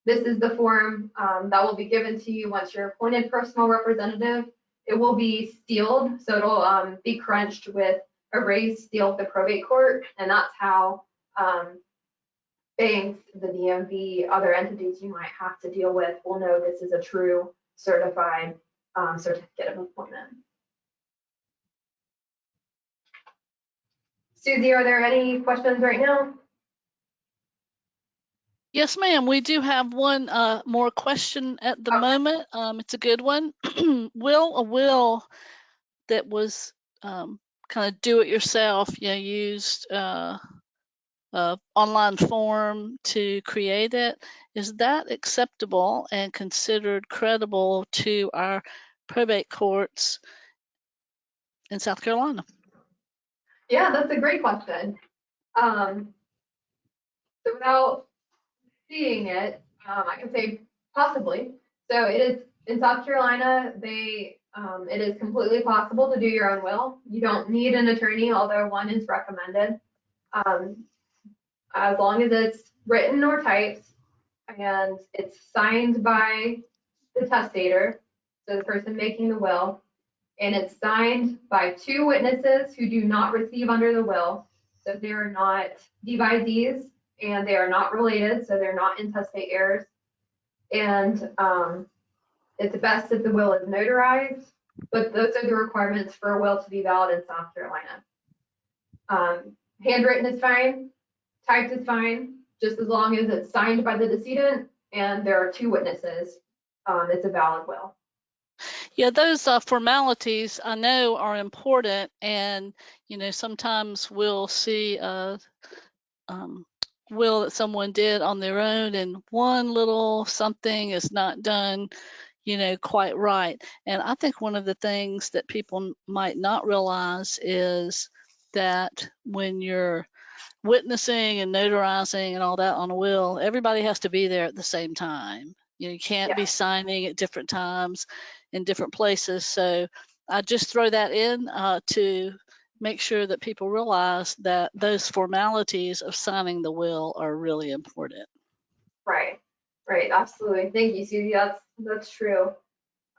This is the form that will be given to you once you're appointed personal representative. It will be sealed, so it'll be crunched with a raised seal of the probate court, and that's how banks, the DMV, other entities you might have to deal with will know this is a true certified certificate of appointment. Susie, are there any questions right now? Yes, ma'am. We do have one more question at the moment. It's a good one. Will a will that was kind of do-it-yourself, used online form to create it, is that acceptable and considered credible to our probate courts in South Carolina? Yeah, that's a great question. So without seeing it, I can say possibly. So it is in South Carolina, it is completely possible to do your own will. You don't need an attorney, although one is recommended. As long as it's written or typed and it's signed by the testator, so the person making the will, and it's signed by two witnesses who do not receive under the will. So they are not divisees and they are not related, so they're not intestate heirs. And it's best if the will is notarized, but those are the requirements for a will to be valid in South Carolina. Handwritten is fine, typed is fine, just as long as it's signed by the decedent and there are two witnesses, it's a valid will. Yeah, those formalities I know are important, and sometimes we'll see will that someone did on their own, and one little something is not done, quite right. And I think one of the things that people might not realize is that when you're witnessing and notarizing and all that on a will, everybody has to be there at the same time. You can't be signing at different times in different places. So I just throw that in to make sure that people realize that those formalities of signing the will are really important. Right, absolutely. Thank you, Susie. That's true.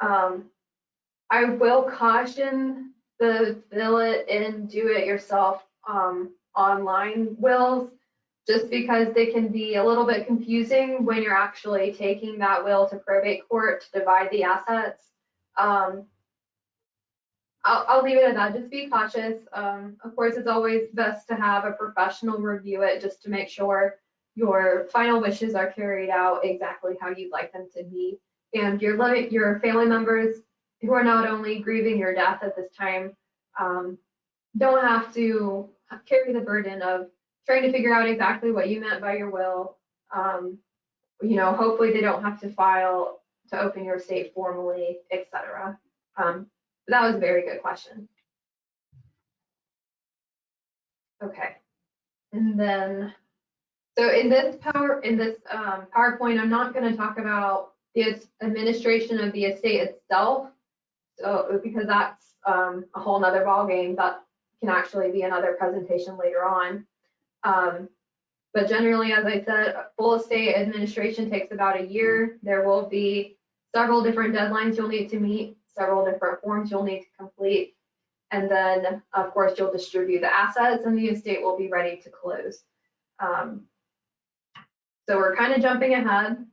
I will caution the fill it and do it yourself online wills, just because they can be a little bit confusing when you're actually taking that will to probate court to divide the assets. I'll leave it at that. Just be cautious. Of course, it's always best to have a professional review it just to make sure your final wishes are carried out exactly how you'd like them to be. And your family members who are not only grieving your death at this time don't have to carry the burden of trying to figure out exactly what you meant by your will. Hopefully they don't have to file to open your estate formally, etc. That was a very good question. Okay, and then, so in this PowerPoint, I'm not going to talk about the administration of the estate itself, so because that's a whole nother ballgame. That can actually be another presentation later on. But generally, as I said, full estate administration takes about a year. There will be several different deadlines you'll need to meet, several different forms you'll need to complete. And then, of course, you'll distribute the assets and the estate will be ready to close. So we're kind of jumping ahead.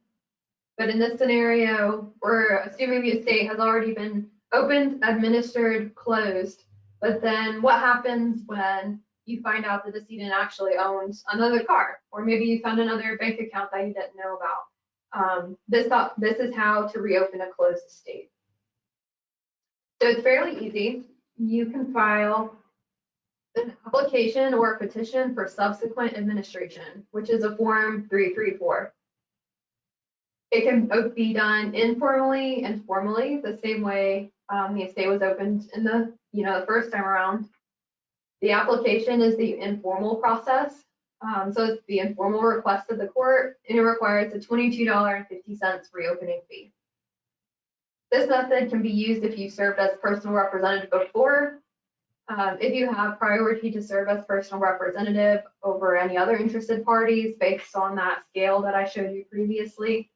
But in this scenario, we're assuming the estate has already been opened, administered, closed. But then what happens when you find out the decedent actually owns another car, or maybe you found another bank account that you didn't know about? This is how to reopen a closed estate. So it's fairly easy. You can file an application or a petition for subsequent administration, which is a Form 334. It can both be done informally and formally, the same way the estate was opened in the first time around. The application is the informal process. So it's the informal request of the court, and it requires a $22.50 reopening fee. This method can be used if you served as personal representative before, if you have priority to serve as personal representative over any other interested parties based on that scale that I showed you previously.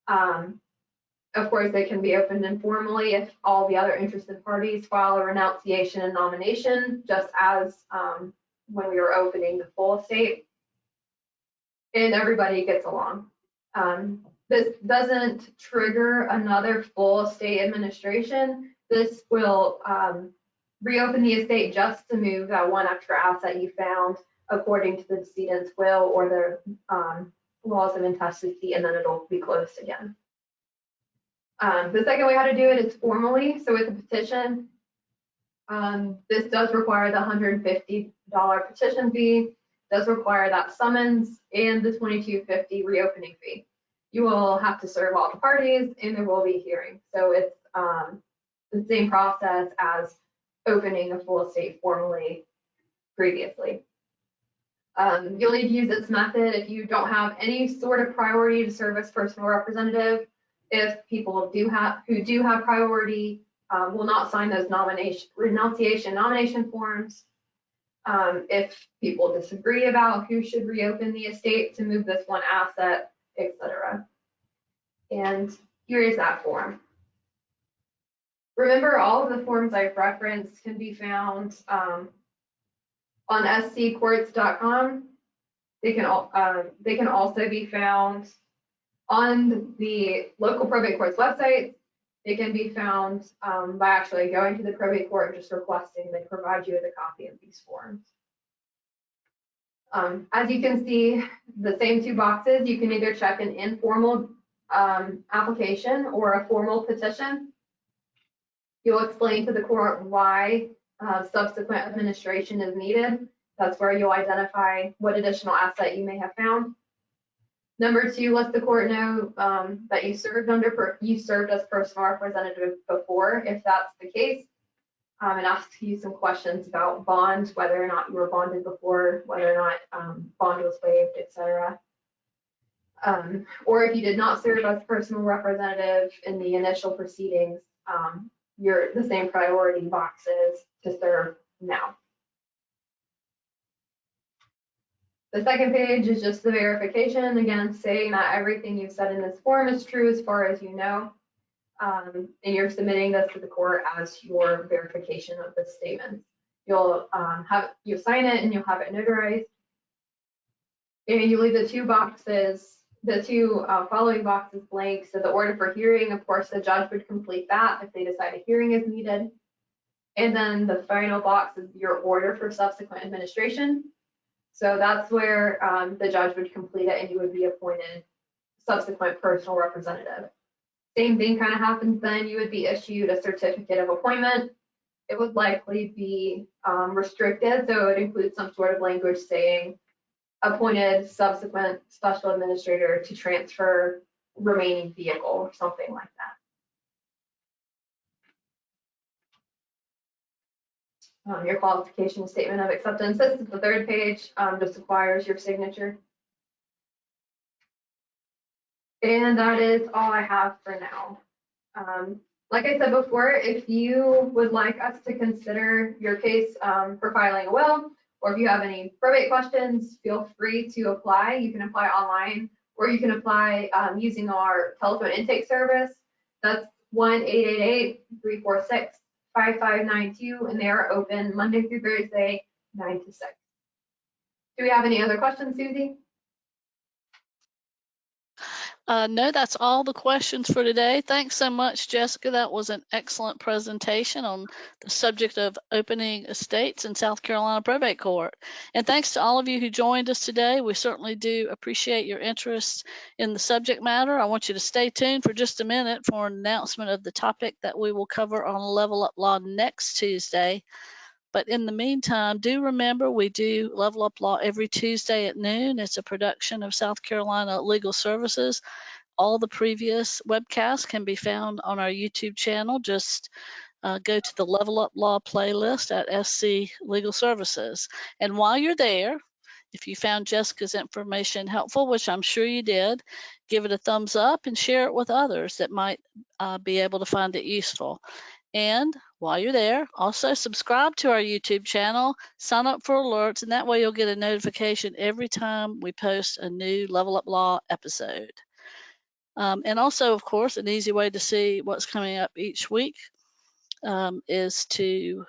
Of course, they can be opened informally if all the other interested parties file a renunciation and nomination, just as when we were opening the full estate, and everybody gets along. This doesn't trigger another full estate administration. This will reopen the estate just to move that one extra asset you found according to the decedent's will or the laws of intestacy, and then it'll be closed again. The second way how to do it is formally. So with a petition, this does require the $150 petition fee, does require that summons, and the $22.50 reopening fee. You will have to serve all the parties, and there will be a hearing. So it's the same process as opening a full estate formally previously. You'll need to use this method if you don't have any sort of priority to serve as personal representative. If people who do have priority will not sign those renunciation nomination forms. If people disagree about who should reopen the estate to move this one asset, etc. And here is that form. Remember, all of the forms I've referenced can be found on sccourts.com. They can also be found on the local probate court's website. They can be found by actually going to the probate court and just requesting they provide you with a copy of these forms. As you can see, the same two boxes, you can either check an informal application or a formal petition. You'll explain to the court why subsequent administration is needed. That's where you'll identify what additional asset you may have found. Number two, let the court know that you served as personal representative before, if that's the case, and ask you some questions about bond, whether or not you were bonded before, whether or not bond was waived, etc. Or if you did not serve as personal representative in the initial proceedings, you're the same priority boxes to serve now. The second page is just the verification, again, saying that everything you've said in this form is true as far as you know, and you're submitting this to the court as your verification of the statement. You'll sign it and you'll have it notarized, and you leave the two boxes, the two following boxes blank. So the order for hearing, of course, the judge would complete that if they decide a hearing is needed, and then the final box is your order for subsequent administration. So that's where the judge would complete it and you would be appointed subsequent personal representative. Same thing kind of happens then. You would be issued a certificate of appointment. it would likely be restricted. So it would include some sort of language saying appointed subsequent special administrator to transfer remaining vehicle or something like that. Your qualification statement of acceptance, this is the third page, just requires your signature. And that is all I have for now. Like I said before, if you would like us to consider your case for filing a will, or if you have any probate questions, feel free to apply. You can apply online, or you can apply using our telephone intake service. That's 1-888-346-5592, and they are open Monday through Thursday, 9 to 6. Do we have any other questions, Susie? No, that's all the questions for today. Thanks so much, Jessica. That was an excellent presentation on the subject of opening estates in South Carolina Probate Court. And thanks to all of you who joined us today. We certainly do appreciate your interest in the subject matter. I want you to stay tuned for just a minute for an announcement of the topic that we will cover on Level Up Law next Tuesday. But in the meantime, do remember we do Level Up Law every Tuesday at noon. It's a production of South Carolina Legal Services. All the previous webcasts can be found on our YouTube channel. Just go to the Level Up Law playlist at SC Legal Services. And while you're there, if you found Jessica's information helpful, which I'm sure you did, give it a thumbs up and share it with others that might be able to find it useful. And while you're there, also subscribe to our YouTube channel, sign up for alerts, and that way you'll get a notification every time we post a new Level Up Law episode. And also, of course, an easy way to see what's coming up each week is to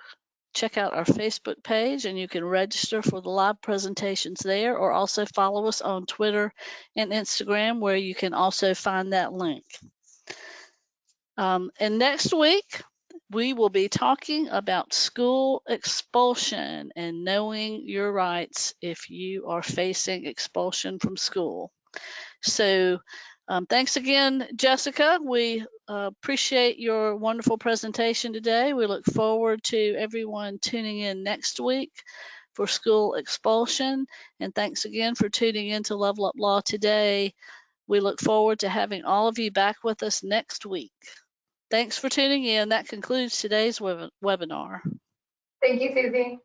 check out our Facebook page, and you can register for the live presentations there, or also follow us on Twitter and Instagram, where you can also find that link. And next week, we will be talking about school expulsion and knowing your rights if you are facing expulsion from school. So thanks again, Jessica. We appreciate your wonderful presentation today. We look forward to everyone tuning in next week for school expulsion. And thanks again for tuning in to Level Up Law today. We look forward to having all of you back with us next week. Thanks for tuning in. That concludes today's webinar. Thank you, Susie.